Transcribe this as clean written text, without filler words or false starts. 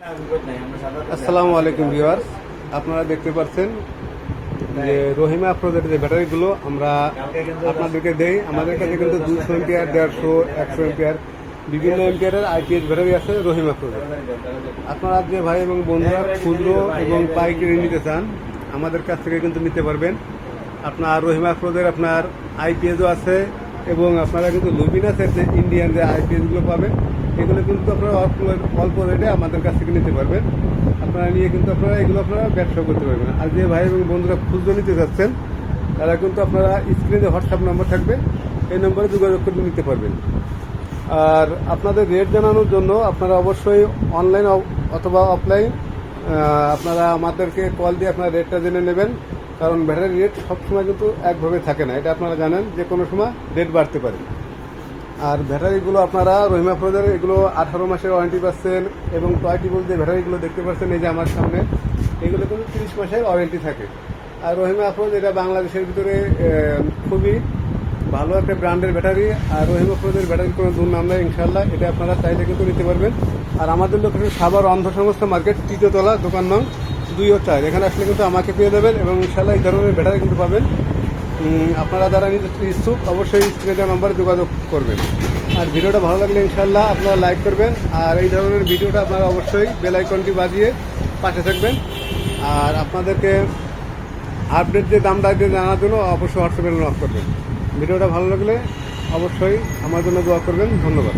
আসসালামু আলাইকুম ভিউয়ার্স, আপনারা দেখতে পাচ্ছেন যে রহিমা আফরোজের যে ব্যাটারিগুলো আমরা আপনাদেরকে দেই। আমাদের কাছে কিন্তু 200 এম্পিয়ার, 150, 100 এম্পিয়ার বিভিন্ন এম্পিয়ারের আইপিএস ব্যাটারি আছে রহিমা আফরোজের। আপনারা যে ভাই এবং বন্ধুরা খুচরো এবং পাইকারি নিতে চান আমাদের কাছ থেকে কিন্তু নিতে পারবেন। আপনার রহিমা আফরোজের আপনার আইপিএসও আছে এবং আপনারা কিন্তু লুমিনাসের যে ইন্ডিয়ান যে আইপিএসগুলো পাবেন এগুলো কিন্তু আপনারা অল্প রেটে আমাদের কাছ থেকে নিতে পারবেন। আপনারা নিয়ে কিন্তু আপনারা এগুলো আপনারা ব্যবসা করতে পারবেন। আর যে ভাই এবং বন্ধুরা খুচরো নিতে যাচ্ছেন তারা কিন্তু আপনারা স্ক্রিনে হোয়াটসঅ্যাপ নম্বর থাকবে, এই নম্বরে যোগাযোগ করে নিতে পারবেন। আর আপনাদের রেট জানানোর জন্য আপনারা অবশ্যই অনলাইন অথবা অফলাইন আপনারা আমাদেরকে কল দিয়ে আপনারা রেটটা জেনে নেবেন, কারণ ব্যাটারি রেট সবসময় কিন্তু একভাবে থাকে না, এটা আপনারা জানেন। যে কোনো সময় রেট বাড়তে পারে। আর ব্যাটারিগুলো আপনারা রহিমা আফরোজের এগুলো 18 মাসের ওয়ারেন্টি পাচ্ছেন এবং টয়টি বল যে ব্যাটারিগুলো দেখতে পাচ্ছেন এই যে আমার সামনে, এগুলো কিন্তু 30 মাসের ওয়ারেন্টি থাকে। আর রহিমা আফরোজ এটা বাংলাদেশের ভিতরে খুবই ভালো একটা ব্র্যান্ডের ব্যাটারি। আর রহিমা আফরোজের ব্যাটারির কোনো দুর্নাম নেই ইনশাল্লাহ, এটা আপনারা চাইলে কিন্তু নিতে পারবেন। আর আমাদের লোকেশন সাভার অন্ধ সংস্থা মার্কেট, তৃতীয়তলা, দোকান নং 2 ও 4। এখানে আসলে কিন্তু আমাকে পেয়ে দেবেন এবং ইনশাল্লাহ এই ধরনের ব্যাটারি কিন্তু পাবেন। আপনারা যারা নিতে ইচ্ছুক অবশ্যই স্ক্রিনে নাম্বারে যোগাযোগ করবেন। আর ভিডিওটা ভালো লাগলে ইনশাল্লাহ আপনারা লাইক করবেন। আর এই ধরনের ভিডিওটা আপনারা অবশ্যই বেল আইকনটি বাজিয়ে পাশে থাকবেন। আর আপনাদেরকে আপডেট যে দামটা জানার জন্য অবশ্যই হোয়াটসঅ্যাপে নক করবেন। ভিডিওটা ভালো লাগলে অবশ্যই আমার জন্য দোয়া করবেন। ধন্যবাদ।